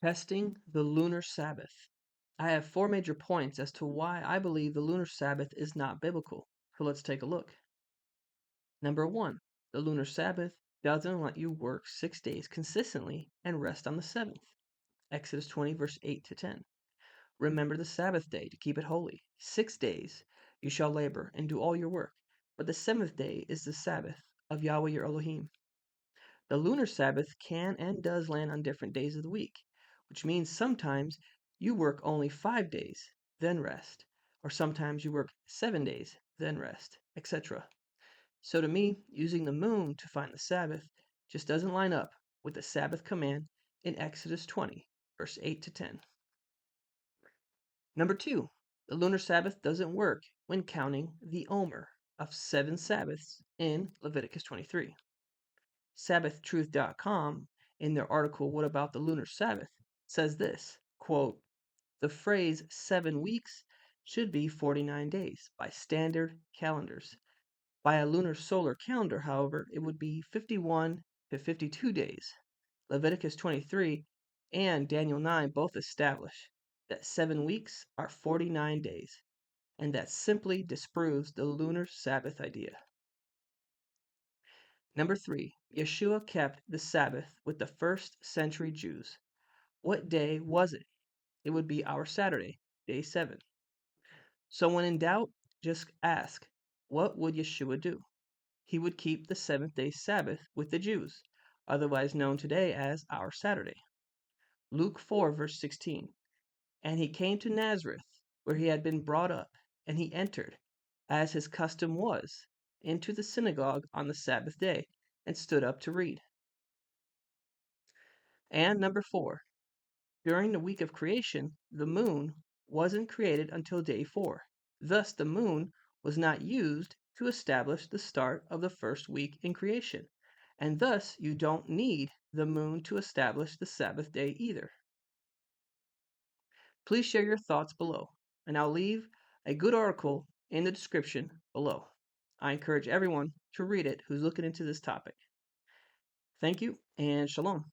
Testing the Lunar Sabbath. I have four major points as to why I believe the Lunar Sabbath is not biblical. So let's take a look. Number one, the Lunar Sabbath doesn't let you work 6 days consistently and rest on the seventh. Exodus 20, verse 8 to 10. Remember the Sabbath day to keep it holy. 6 days you shall labor and do all your work, but the seventh day is the Sabbath of Yahweh your Elohim. The lunar Sabbath can and does land on different days of the week, which means sometimes you work only 5 days, then rest, or sometimes you work 7 days, then rest, etc. So to me, using the moon to find the Sabbath just doesn't line up with the Sabbath command in Exodus 20, verse 8 to 10. Number two, the lunar Sabbath doesn't work when counting the Omer of 7 Sabbaths in Leviticus 23. SabbathTruth.com, in their article What About the Lunar Sabbath, says this, quote, the phrase 7 weeks should be 49 days by standard calendars. By a lunar solar calendar, however, it would be 51 to 52 days. Leviticus 23 and Daniel 9 both establish that 7 weeks are 49 days, and that simply disproves the lunar Sabbath idea. Number three, Yeshua kept the Sabbath with the first century Jews. What day was it? It would be our Saturday, day 7. So when in doubt, just ask, what would Yeshua do? He would keep the seventh day Sabbath with the Jews, otherwise known today as our Saturday. Luke 4, verse 16. And he came to Nazareth, where he had been brought up, and he entered, as his custom was, into the synagogue on the Sabbath day, and stood up to read. And number four, during the week of creation, the moon wasn't created until day 4. Thus, the moon was not used to establish the start of the first week in creation. And thus, you don't need the moon to establish the Sabbath day either. Please share your thoughts below, and I'll leave a good article in the description below. I encourage everyone to read it who's looking into this topic. Thank you, and shalom.